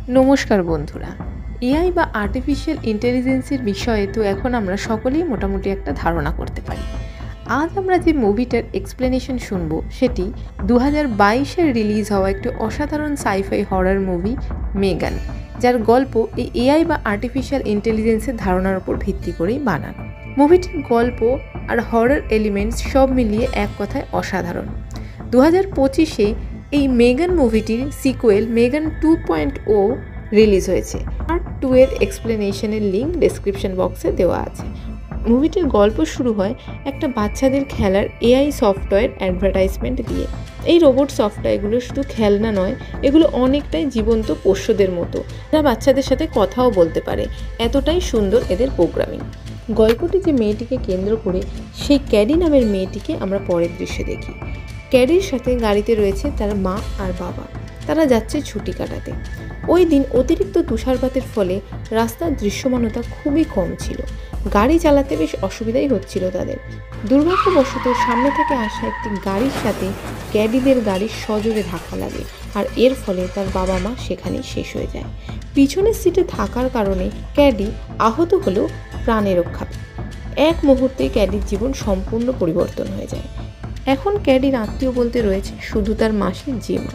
নমস্কার বন্ধুরা। এআই বা আর্টিফিশিয়াল ইন্টেলিজেন্সের বিষয়ে তো এখন আমরা সকলেই মোটামুটি একটা ধারণা করতে পারি। আজ আমরা যে মুভিটার এক্সপ্লেনেশন শুনবো সেটি 2022-এ রিলিজ হওয়া একটি অসাধারণ সাইফাই হরর মুভি মেগান, যার গল্প এই এআই বা আর্টিফিশিয়াল ইন্টেলিজেন্সের ধারণার উপর ভিত্তি করেই বানানো। মুভিটির গল্প আর হরর এলিমেন্টস সব মিলিয়ে এক কথায় অসাধারণ। 2025-এ এই মেগান মুভিটির সিকুয়েল মেগান 2.0 রিলিজ হয়েছে। পার্ট 2 এর এক্সপ্লেনেশনের লিঙ্ক ডেসক্রিপশন বক্সে দেওয়া আছে। মুভিটির গল্প শুরু হয় একটা বাচ্চাদের খেলার এআই সফটওয়্যার অ্যাডভার্টাইজমেন্ট দিয়ে। এই রোবট সফটওয়্যারগুলো শুধু খেলনা নয়, এগুলো অনেকটাই জীবন্ত পোষ্যদের মতো, যারা বাচ্চাদের সাথে কথাও বলতে পারে। এতটাই সুন্দর এদের প্রোগ্রামিং। গল্পটি যে মেয়েটিকে কেন্দ্র করে, সেই ক্যাডি নামের মেয়েটিকে আমরা পরের দৃশ্যে দেখি। ক্যাডির সাথে গাড়িতে রয়েছে তার মা আর বাবা। তারা যাচ্ছে ছুটি কাটাতে। ওই দিন অতিরিক্ত তুষারপাতের ফলে রাস্তার দৃশ্যমানতা খুবই কম ছিল। গাড়ি চালাতে বেশ অসুবিধাই হচ্ছিল তাদের। দুর্ভাগ্যবশত সামনে থেকে আসা একটি গাড়ির সাথে ক্যাডিদের গাড়ির সজোরে ধাক্কা লাগে, আর এর ফলে তার বাবা মা সেখানেই শেষ হয়ে যায়। পিছনের সিটে থাকার কারণে ক্যাডি আহত হলেও প্রাণে রক্ষা পায়। এক মুহূর্তে ক্যাডির জীবন সম্পূর্ণ পরিবর্তন হয়ে যায়। এখন ক্যাডির আত্মীয় বলতে রয়েছে শুধু তার মাসি জেমা।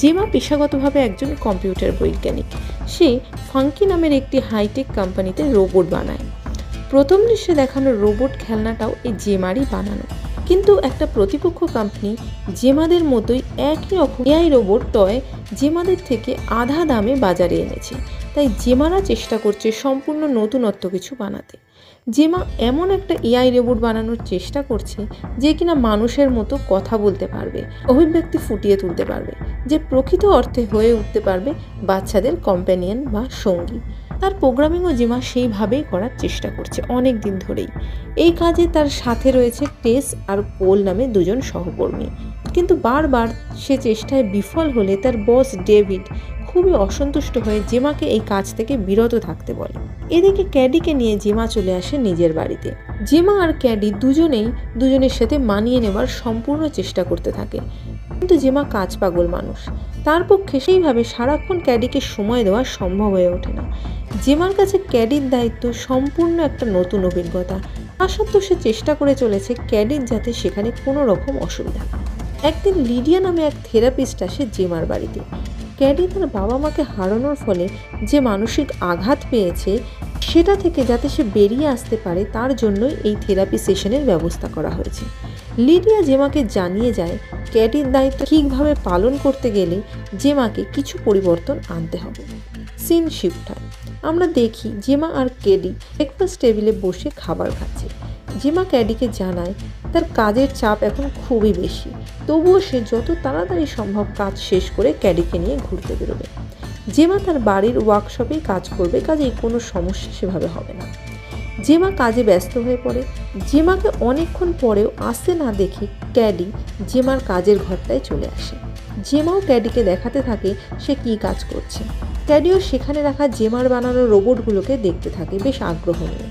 জেমা পেশাগতভাবে একজন কম্পিউটার বৈজ্ঞানিক। সে ফাঙ্কি নামের একটি হাইটেক কোম্পানিতে রোবট বানায়। প্রথম দৃশ্যে দেখানো রোবট খেলনাটাও এই জেমারই বানানো, কিন্তু একটা প্রতিপক্ষ কোম্পানি জেমাদের মতোই একই রকম এআই রোবট টয় জেমাদের থেকে আধা দামে বাজারে এনেছে। তাই জেমারা চেষ্টা করছে সম্পূর্ণ নতুনত্ব কিছু বানাতে। জেমা এমন একটা এআই রোবট বানানোর চেষ্টা করছে যে কিনা মানুষের মতো কথা বলতে পারবে, অভিব্যক্তি ফুটিয়ে তুলতে পারবে, যে প্রকৃত অর্থে হয়ে উঠতে পারবে বাচ্চাদের কম্প্যানিয়ন বা সঙ্গী। তার প্রোগ্রামিংও জেমা সেইভাবেই করার চেষ্টা করছে অনেক দিন ধরেই। এই কাজে তার সাথে রয়েছে টেস আর পোল নামে দুজন সহকর্মী। কিন্তু বারবার সে চেষ্টায় বিফল হলে তার বস ডেভিড খুবই অসন্তুষ্ট হয়ে জেমাকে এই কাজ থেকে বিরত থাকতে বলে। এদিকে ক্যাডিকে নিয়ে জেমা চলে আসে নিজের বাড়িতে। জেমা আর ক্যাডি দুজনেই দুজনের সাথে মানিয়ে নেবার সম্পূর্ণ চেষ্টা করতে থাকে, কিন্তু জেমা কাজ পাগল মানুষ। তার পক্ষে সেইভাবে সারাক্ষণ ক্যাডিকে সময় দেওয়া সম্ভব হয়ে ওঠে না। জেমার কাছে ক্যাডির দায়িত্ব সম্পূর্ণ একটা নতুন অভিজ্ঞতা। তা সত্ত্বেও সে চেষ্টা করে চলেছে ক্যাডির যাতে সেখানে কোনো রকম অসুবিধা হয়। একদিন লিডিয়া নামে এক থেরাপিস্ট আসে জেমার বাড়িতে। ক্যাডি তার বাবা মাকে হারানোর ফলে যে মানসিক আঘাত পেয়েছে, সেটা থেকে যাতে সে বেরিয়ে আসতে পারে তার জন্যই এই থেরাপি সেশনের ব্যবস্থা করা হয়েছে। লিডিয়া জেমাকে জানিয়ে যায় ক্যাডির দায়িত্ব ঠিকভাবে পালন করতে গেলে জেমাকে কিছু পরিবর্তন আনতে হবে। সিন শিফট হয়। আমরা দেখি জেমা আর ক্যাডি ব্রেকফাস্ট টেবিলে বসে খাবার খাচ্ছে। জেমা ক্যাডিকে জানায় তার কাজের চাপ এখন খুবই বেশি, তবুও সে যত তাড়াতাড়ি সম্ভব কাজ শেষ করে ক্যাডিকে নিয়ে ঘুরতে বেরোবে। জেমা তার বাড়ির ওয়ার্কশপেই কাজ করবে, কাজেই কোনো সমস্যা সেভাবে হবে না। জেমা কাজে ব্যস্ত হয়ে পড়ে। জেমাকে অনেকক্ষণ পরেও আসতে না দেখে ক্যাডি জেমার কাজের ঘরটায় চলে আসে। জেমাও ক্যাডিকে দেখাতে থাকে সে কী কাজ করছে। ক্যাডিও সেখানে রাখা জেমার বানানো রোবটগুলোকে দেখতে থাকে বেশ আগ্রহ নিয়ে।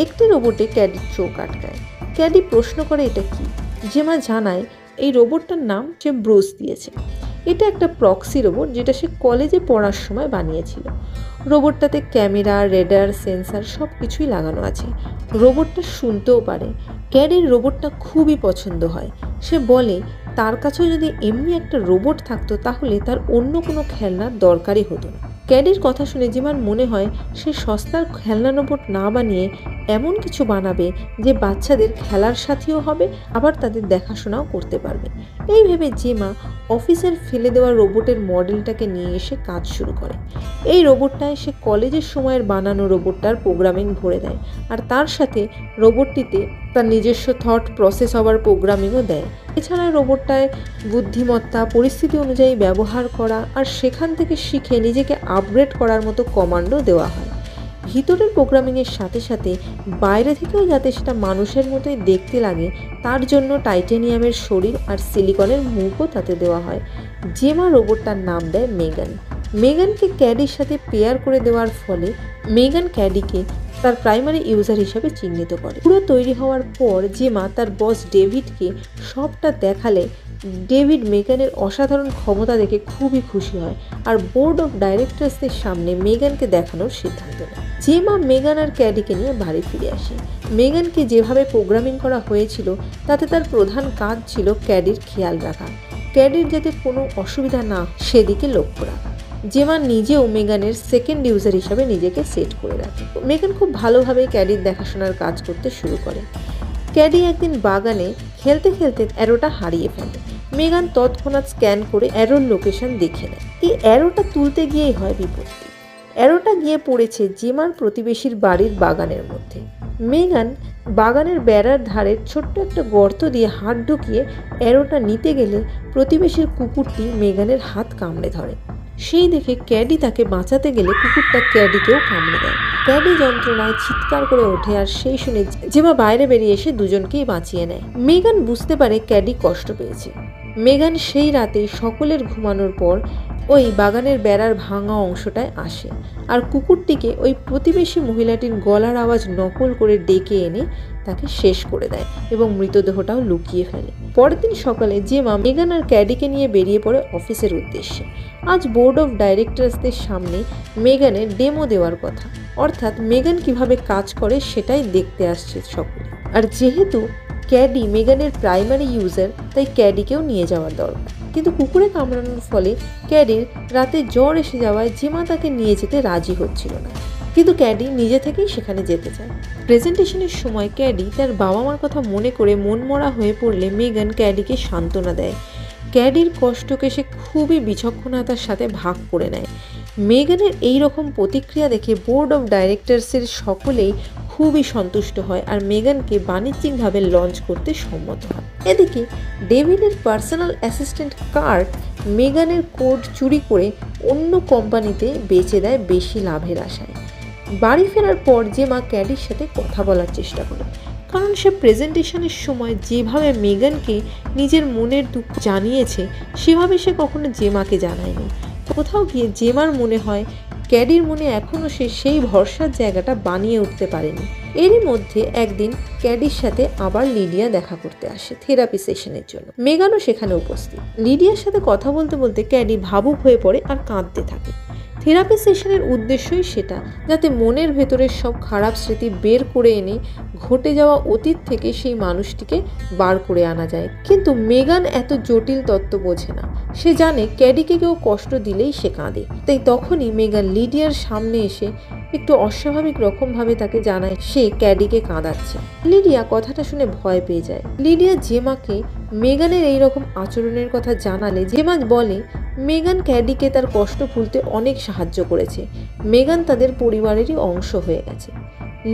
একটি রোবটে ক্যাডির চোখ আটকায়। ক্যাডি প্রশ্ন করে এটা কি। জেমা জানায় এই রোবটটার নাম সে ব্রুস দিয়েছে। এটা একটা প্রক্সি রোবট যেটা সে কলেজে পড়ার সময় বানিয়েছিল। রোবটটাতে ক্যামেরা, রেডার, সেন্সার সব কিছুই লাগানো আছে। রোবটটা শুনতেও পারে। ক্যাডির রোবটটা খুবই পছন্দ হয়। সে বলে তার কাছেও যদি এমনি একটা রোবট থাকতো তাহলে তার অন্য কোনো খেলনার দরকারই হতো না। ক্যাডির কথা শুনে জেমার মনে হয় সে সস্তার খেলনা রোবট না বানিয়ে এমন কিছু বানাবে যে বাচ্চাদের খেলার সাথীও হবে, আবার তাদের দেখাশোনাও করতে পারবে। এই ভেবে জেমা অফিসের ফেলে দেওয়া রোবটের মডেলটাকে নিয়ে এসে কাজ শুরু করে। এই রোবটটায় সে কলেজের সময়ের বানানো রোবটটার প্রোগ্রামিং ভরে দেয়, আর তার সাথে রোবটটিতে তার নিজস্ব থট প্রসেস হওয়ার প্রোগ্রামিংও দেয়। এছাড়া রোবটটায় বুদ্ধিমত্তা, পরিস্থিতি অনুযায়ী ব্যবহার করা আর সেখান থেকে শিখে নিজেকে আপগ্রেড করার মতো কমান্ডও দেওয়া হয়। ভিতরের প্রোগ্রামিংয়ের সাথে সাথে বাইরে থেকেও যাতে সেটা মানুষের মতোই দেখতে লাগে তার জন্য টাইটেনিয়ামের শরীর আর সিলিকনের মুখও তাতে দেওয়া হয়। জেমা রোবটটার নাম দেয় মেগান। মেগানকে ক্যাডির সাথে পেয়ার করে দেওয়ার ফলে মেগান ক্যাডিকে তার প্রাইমারি ইউজার হিসেবে চিহ্নিত করে। পুরো তৈরি হওয়ার পর জেমা তার বস ডেভিডকে সবটা দেখালে ডেভিড মেগানের অসাধারণ ক্ষমতা দেখে খুবই খুশি হয় আর বোর্ড অফ ডাইরেক্টরসদের সামনে মেগানকে দেখানোর সিদ্ধান্ত নেয়। জেমা মেগান আর ক্যাডিকে নিয়ে বাড়ি ফিরে আসে। মেগানকে যেভাবে প্রোগ্রামিং করা হয়েছিল তাতে তার প্রধান কাজ ছিল ক্যাডির খেয়াল রাখা, ক্যাডির যাতে কোনো অসুবিধা না সেদিকে লক্ষ্য রাখা। জেমা নিজেও মেগানের সেকেন্ড ইউজার হিসাবে নিজেকে সেট করে রাখে। মেগান খুব ভালোভাবে ক্যাডির দেখাশোনার কাজ করতে শুরু করে। ক্যাডি একদিন বাগানে খেলতে খেলতে অ্যারোটা হারিয়ে ফেলে। মেগান তৎক্ষণাৎ স্ক্যান করে অ্যারোর লোকেশন দেখে নেয়। এই অ্যারোটা তুলতে গিয়েই হয় বিপত্তি। অ্যারোটা গিয়ে পড়েছে জেমার প্রতিবেশীর বাড়ির বাগানের মধ্যে। মেগান বাগানের বেড়ার ধারের ছোট্ট একটা গর্ত দিয়ে হাত ঢুকিয়ে অ্যারোটা নিতে গেলে প্রতিবেশীর কুকুরটি মেগানের হাত কামড়ে ধরে। সেই দেখে ক্যাডি তাকে বাঁচাতে গেলে কুকুরটা ক্যাডিকেও কামড়ে দেয়। ক্যাডি যন্ত্রণায় চিৎকার করে ওঠে আর সেই শুনে জেমা বাইরে বেরিয়ে এসে দুজনকেই বাঁচিয়ে নেয়। মেগান বুঝতে পারে ক্যাডি কষ্ট পেয়েছে। মেগান সেই রাতেই সকলের ঘুমানোর পর ওই বাগানের বেড়ার ভাঙা অংশটায় আসে আর কুকুরটিকে ওই প্রতিবেশী মহিলাটির গলার আওয়াজ নকল করে ডেকে এনে তাকে শেষ করে দেয় এবং মৃতদেহটাও লুকিয়ে ফেলে। পরের দিন সকালে জেমা মেগান আর ক্যাডিকে নিয়ে বেরিয়ে পড়ে অফিসের উদ্দেশ্যে। আজ বোর্ড অফ ডাইরেক্টরসদের সামনে মেগানের ডেমো দেওয়ার কথা, অর্থাৎ মেগান কিভাবে কাজ করে সেটাই দেখতে আসছে সকলে। আর যেহেতু ক্যাডি মেগানের প্রাইমারি ইউজার তাই ক্যাডিকেও নিয়ে যাওয়ার দরকার। কিন্তু কুকুরে কামড়ানোর ফলে ক্যাডির রাতে জ্বর এসে যাওয়ায় জেমা তাকে নিয়ে যেতে রাজি হচ্ছিল না, কিন্তু ক্যাডি নিজে থেকেই সেখানে যেতে চায়। প্রেজেন্টেশনের সময় ক্যাডি তার বাবা মার কথা মনে করে মনমরা হয়ে পড়লে মেগান ক্যাডিকে সান্ত্বনা দেয়। ক্যাডির কষ্টকে সে খুবই বিচক্ষণতার সাথে ভাগ করে নেয়। মেগানের এই রকম প্রতিক্রিয়া দেখে বোর্ড অফ ডাইরেক্টরসের সকলেই খুবই সন্তুষ্ট হয় আর মেগানকে বাণিজ্যিকভাবে লঞ্চ করতে সম্মত হয়। এদিকে ডেভিডের পার্সোনাল অ্যাসিস্ট্যান্ট কার্ট মেগানের কোড চুরি করে অন্য কোম্পানিতে বেচে দেয় বেশি লাভের আশায়। বাড়ি ফেরার পর জেমা ক্যাডির সাথে কথা বলার চেষ্টা করে, কারণ সে প্রেজেন্টেশনের সময় যেভাবে মেগানকে নিজের মনের দুঃখ জানিয়েছে সেভাবে সে কখনো জেমাকে জানায়নি। কোথাও গিয়ে জেমার মনে হয় ক্যাডির মনে এখনও সে সেই ভরসার জায়গাটা বানিয়ে উঠতে পারেনি। এরই মধ্যে একদিন ক্যাডির সাথে আবার লিডিয়া দেখা করতে আসে থেরাপি সেশনের জন্য। মেগানও সেখানে উপস্থিত। লিডিয়ার সাথে কথা বলতে বলতে ক্যাডি ভাবুক হয়ে পড়ে আর কাঁদতে থাকে। থেরাপি সেশনের উদ্দেশ্যই সেটা, যাতে মনের ভেতরের সব খারাপ স্মৃতি বের করে এনে ঘটে যাওয়া অতীত থেকে সেই মানুষটিকে বার করে আনা যায়। কিন্তু মেগান এত জটিল তত্ত্ব বোঝে না। সে জানে ক্যাডিকে কেউ কষ্ট দিলেই সে কাঁদে। তাই তখনই মেগান লিডিয়ার সামনে এসে একটু অস্বাভাবিক রকমভাবে তাকে জানায় সে ক্যাডিকে কাঁদাচ্ছে। লিডিয়া কথাটা শুনে ভয় পেয়ে যায়। লিডিয়া জেমাকে মেগানের এইরকম আচরণের কথা জানালে জেমা বলে মেগান ক্যাডিকে তার কষ্ট ভুলতে অনেক সাহায্য করেছে, মেগান তাদের পরিবারেরই অংশ হয়ে গেছে।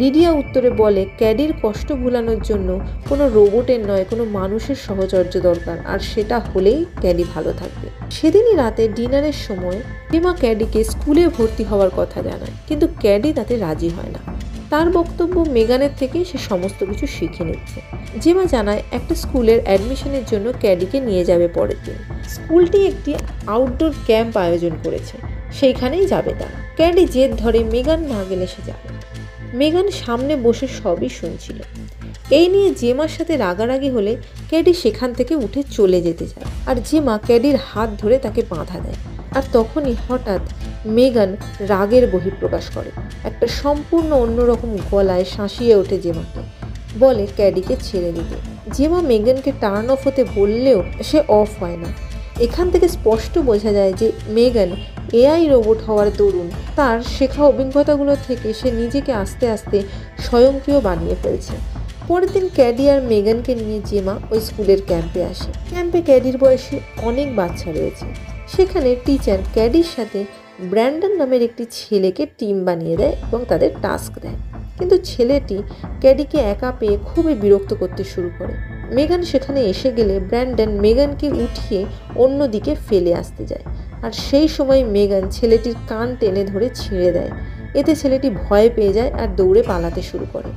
লিডিয়া উত্তরে বলে ক্যাডির কষ্ট ভুলানোর জন্য কোনো রোবটের নয়, কোনো মানুষের সহচর্য দরকার, আর সেটা হলেই ক্যাডি ভালো থাকবে। সেদিনই রাতে ডিনারের সময় জেমা ক্যাডিকে স্কুলে ভর্তি হওয়ার কথা জানায়, কিন্তু ক্যাডি তাতে রাজি হয় না। তার বক্তব্য মেগানের থেকে সে সমস্ত কিছু শিখে নিচ্ছে। জেমা জানায় একটা স্কুলের অ্যাডমিশনের জন্য ক্যাডিকে নিয়ে যাবে পরের দিন। স্কুলটি একটি আউটডোর ক্যাম্প আয়োজন করেছে, সেইখানেই যাবে তারা। ক্যাডি জেদ ধরে মেগান না গেলে সে যাবে। মেগান সামনে বসে সবই শুনছিল। এই নিয়ে জেমার সাথে রাগারাগি হলে ক্যাডি সেখান থেকে উঠে চলে যেতে চায়, আর জেমা ক্যাডির হাত ধরে তাকে বাঁধা দেয়। আর তখনই হঠাৎ মেগান রাগের বহিঃপ্রকাশ করে, একটা সম্পূর্ণ অন্যরকম গলায় শাঁসিয়ে ওঠে জেমাকে, বলে ক্যাডিকে ছেড়ে দিতে। জেমা মেগানকে টার্ন অফ হতে বললেও সে অফ হয় না। এখান থেকে স্পষ্ট বোঝা যায় যে মেগান এআই রোবট হওয়ার দরুন তার শেখা অভিজ্ঞতাগুলো থেকে সে নিজেকে আস্তে আস্তে স্বয়ংক্রিয় বানিয়ে ফেলছে। পরের দিন ক্যাডি আর মেগানকে নিয়ে জেমা ওই স্কুলের ক্যাম্পে আসে। ক্যাম্পে ক্যাডির বয়সী অনেক বাচ্চা রয়েছে। সেখানে টিচার ক্যাডির সাথে ব্র্যান্ডন নামের একটি ছেলেকে টিম বানিয়ে দেয় এবং তাদের টাস্ক দেয়, কিন্তু ছেলেটি ক্যাডিকে একা পেয়ে খুবই বিরক্ত করতে শুরু করে। মেগান সেখানে এসে গেলে ব্র্যান্ডন মেগানকে উঠিয়ে অন্যদিকে ফেলে আসতে যায়, আর সেই সময় মেগান ছেলেটির কান টেনে ধরে ছিঁড়ে দেয়। এতে ছেলেটি ভয় পেয়ে যায় আর দৌড়ে পালাতে শুরু করে,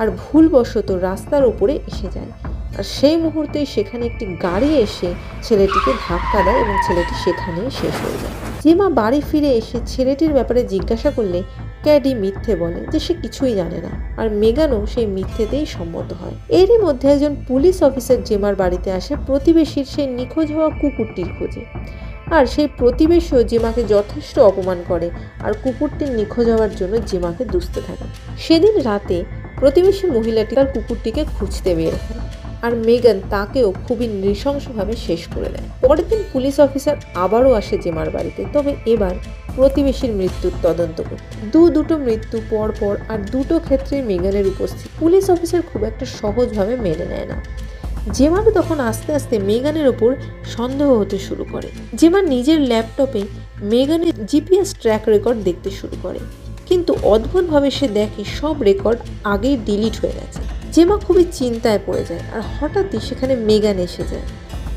আর ভুলবশত রাস্তার ওপরে এসে যায়। আর সেই মুহূর্তেই সেখানে একটি গাড়ি এসে ছেলেটিকে ধাক্কা দেয় এবং ছেলেটি সেখানেই শেষ হয়ে যায়। জেমা বাড়ি ফিরে এসে ছেলেটির ব্যাপারে জিজ্ঞাসা করলে ক্যাডি মিথ্যে বলে যে সে কিছুই জানে না, আর মেগানও সেই মিথ্যেতেই সম্মত হয়। এরই মধ্যে একজন পুলিশ অফিসার জেমার বাড়িতে আসে প্রতিবেশীর সেই নিখোঁজ হওয়া কুকুরটির খোঁজে, আর সেই প্রতিবেশীও জেমাকে যথেষ্ট অপমান করে আর কুকুরটির নিখোঁজ হওয়ার জন্য জেমাকে দুষতে থাকে। সেদিন রাতে প্রতিবেশী মহিলাটি তার কুকুরটিকে খুঁজতে বের হয়, আর মেগান তাকেও খুবই নৃশংসভাবে শেষ করে দেয়। পরের দিন পুলিশ অফিসার আবারও আসে জেমার বাড়িতে, তবে এবার প্রতিবেশীর মৃত্যুর তদন্ত করতে। দুটো মৃত্যু পর পর আর দুটো ক্ষেত্রেই মেগানের উপস্থিত পুলিশ অফিসার খুব একটা সহজভাবে মেনে নেয় না। জেমারও তখন আস্তে আস্তে মেগানের ওপর সন্দেহ হতে শুরু করে। জেমা নিজের ল্যাপটপে মেগানের জিপিএস ট্র্যাক রেকর্ড দেখতে শুরু করে, কিন্তু অদ্ভুতভাবে সে দেখে সব রেকর্ড আগেই ডিলিট হয়ে গেছে। জেমা খুবই চিন্তায় পড়ে যায়, আর হঠাৎই সেখানে মেগান এসে যায়।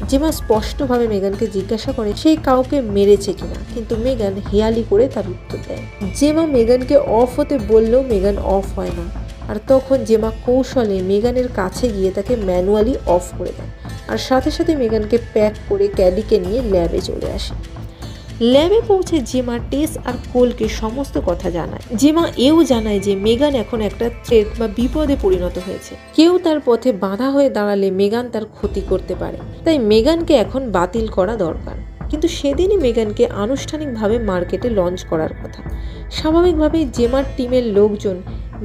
জেমা স্পষ্টভাবে মেগানকে জিজ্ঞাসা করে সেই কাউকে মেরেছে কিনা, কিন্তু মেগান হেয়ালি করে তার উত্তর দেয়। জেমা মেগানকে অফ হতে বললেও মেগান অফ হয় না, আর তখন জেমা কৌশলে মেগানের কাছে গিয়ে তাকে ম্যানুয়ালি অফ করে দেয়, আর সাথে সাথে মেগানকে প্যাক করে ক্যাডিকে নিয়ে ল্যাবে চলে আসে। ল্যাবে পৌঁছে জেমা টেস আর কোলকে সমস্ত কথা জানায়। জেমা এও জানায় যে মেগান এখন একটা থ্রেট বা বিপদে পরিণত হয়েছে। কেউ তার পথে বাধা হয়ে দাঁড়ালে মেগান তার ক্ষতি করতে পারে, তাই মেগানকে এখন বাতিল করা দরকার। কিন্তু সেদিনই মেগানকে আনুষ্ঠানিকভাবে মার্কেটে লঞ্চ করার কথা। স্বাভাবিকভাবেই জেমার টিমের লোকজন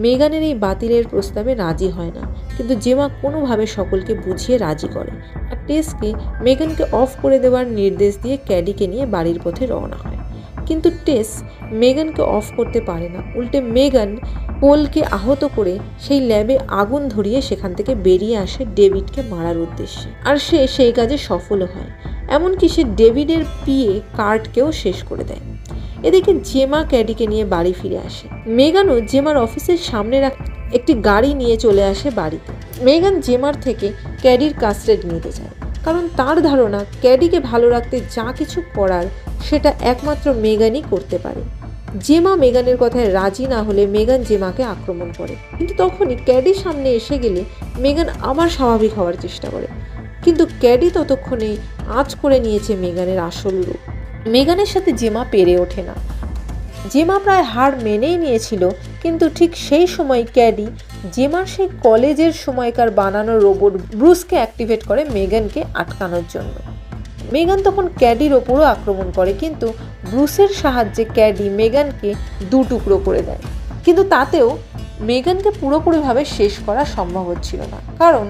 মেগানের এই বাতিলের প্রস্তাবে রাজি হয় না, কিন্তু জেমা কোনোভাবে সকলকে বুঝিয়ে রাজি করে, আর টেসকে মেগানকে অফ করে দেওয়ার নির্দেশ দিয়ে ক্যাডিকে নিয়ে বাড়ির পথে রওনা হয়। কিন্তু টেস মেগানকে অফ করতে পারে না, উল্টে মেগান পোলকে আহত করে সেই ল্যাবে আগুন ধরিয়ে সেখান থেকে বেরিয়ে আসে ডেভিডকে মারার উদ্দেশ্যে, আর সে সেই কাজে সফলও হয়। এমনকি সে ডেভিডের পিএ কার্টকেও শেষ করে দেয়। এদিকে জেমা ক্যাডিকে নিয়ে বাড়ি ফিরে আসে। মেগানও জেমার অফিসের সামনে একটি গাড়ি নিয়ে চলে আসে বাড়িতে। মেগান জেমার থেকে ক্যাডির কাস্টাডি নিতে চায়, কারণ তার ধারণা ক্যাডিকে ভালো রাখতে যা কিছু করার সেটা একমাত্র মেগানই করতে পারে। জেমা মেগানের কথায় রাজি না হলে মেগান জেমাকে আক্রমণ করে, কিন্তু তখনই ক্যাডি সামনে এসে গেলে মেগান আবার স্বাভাবিক হওয়ার চেষ্টা করে, কিন্তু ক্যাডি ততক্ষণে আঁচ করে নিয়েছে মেগানের আসল রূপ। মেগানের সাথে জেমা পেরে ওঠে না। জেমা প্রায় হার মেনেই নিয়েছিল, কিন্তু ঠিক সেই সময় ক্যাডি জেমার সেই কলেজের সময়কার বানানো রোবট ব্রুসকে অ্যাক্টিভেট করে মেগানকে আটকানোর জন্য। মেগান তখন ক্যাডির ওপরও আক্রমণ করে, কিন্তু ব্রুসের সাহায্যে ক্যাডি মেগানকে টুকরো করে দেয়। কিন্তু তাতেও মেগানকে পুরোপুরিভাবে শেষ করা সম্ভব হচ্ছিল না, কারণ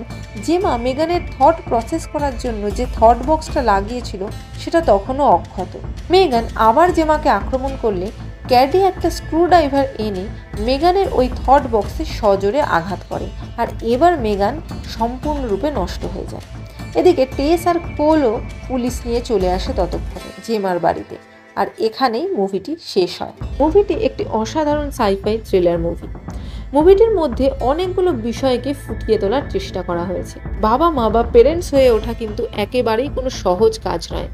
জেমা মেগানের থট প্রসেস করার জন্য যে থট বক্সটা লাগিয়েছিল সেটা তখনও অক্ষত। মেগান আবার জেমাকে আক্রমণ করলে ক্যাডি একটা স্ক্রুড্রাইভার এনে মেগানের ওই থট বক্সে সজোরে আঘাত করে, আর এবার মেগান সম্পূর্ণরূপে নষ্ট হয়ে যায়। এদিকে টেস আর কোলও পুলিশ নিয়ে চলে আসে ততক্ষণে জেমার বাড়িতে, আর এখানেই মুভিটি শেষ হয়। মুভিটি একটি অসাধারণ সাইফাই থ্রিলার মুভি। মুভিটির মধ্যে অনেকগুলো বিষয়কে ফুটিয়ে তোলার চেষ্টা করা হয়েছে। বাবা মা বা পেরেন্টস হয়ে ওঠা কিন্তু একেবারেই কোনো সহজ কাজ নয়।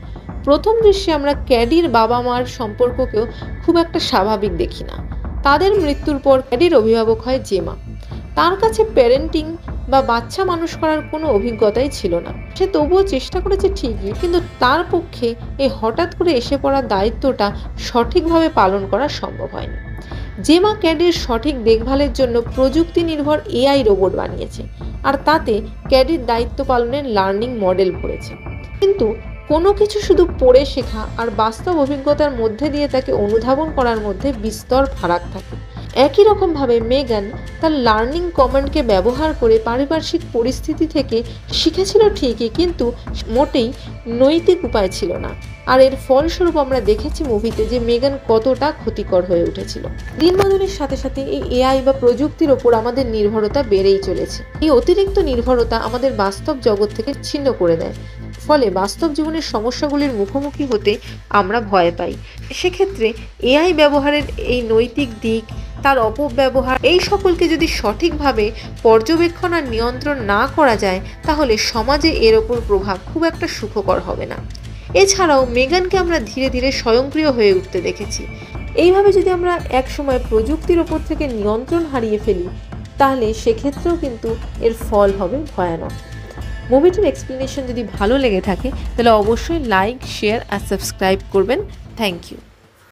প্রথম দৃশ্যে আমরা ক্যাডির বাবা মার সম্পর্ককেও খুব একটা স্বাভাবিক দেখি না। তাদের মৃত্যুর পর ক্যাডির অভিভাবক হয় জেমা। তার কাছে প্যারেন্টিং বা বাচ্চা মানুষ করার কোনো অভিজ্ঞতাই ছিল না। সে তবুও চেষ্টা করেছে ঠিকই, কিন্তু তার পক্ষে এই হঠাৎ করে এসে পড়া দায়িত্বটা সঠিকভাবে পালন করা সম্ভব হয়নি। জেমা ক্যাডির সঠিক দেখভালের জন্য প্রযুক্তি নির্ভর এআই রোবট বানিয়েছে, আর তাতে ক্যাডির দায়িত্ব পালনের লার্নিং মডেল করেছে। কিন্তু কোনো কিছু শুধু পড়ে শেখা আর বাস্তব অভিজ্ঞতার মধ্যে দিয়ে তাকে অনুধাবন করার মধ্যে বিস্তর ফারাক থাকে। একই রকমভাবে মেগান তার লার্নিং কমান্ডকে ব্যবহার করে পারিপার্শ্বিক পরিস্থিতি থেকে শিখেছিল ঠিকই, কিন্তু মোটেই নৈতিক উপায় ছিল না। আর এর ফলস্বরূপ আমরা দেখেছি মুভিতে যে মেগান কতটা ক্ষতিকর হয়ে উঠেছিল। দিন বদলের সাথে সাথে এই এআই বা প্রযুক্তির ওপর আমাদের নির্ভরতা বেড়েই চলেছে। এই অতিরিক্ত নির্ভরতা আমাদের বাস্তব জগৎ থেকে ছিন্ন করে দেয়, ফলে বাস্তব জীবনের সমস্যাগুলির মুখোমুখি হতে আমরা ভয় পাই। সেক্ষেত্রে এআই ব্যবহারের এই নৈতিক দিক, তার অপব্যবহার, এই সকলকে যদি সঠিকভাবে পর্যবেক্ষণ আর নিয়ন্ত্রণ না করা যায়, তাহলে সমাজে এর ওপর প্রভাব খুব একটা সুখকর হবে না। এছাড়াও মেগানকে আমরা ধীরে ধীরে স্বয়ংক্রিয় হয়ে উঠতে দেখেছি। এইভাবে যদি আমরা একসময় প্রযুক্তির ওপর থেকে নিয়ন্ত্রণ হারিয়ে ফেলি, তাহলে সেক্ষেত্রেও কিন্তু এর ফল হবে ভয়ানক। মুভিটির এক্সপ্লেনেশন যদি ভালো লেগে থাকে তাহলে অবশ্যই লাইক, শেয়ার আর সাবস্ক্রাইব করবেন। Thank you.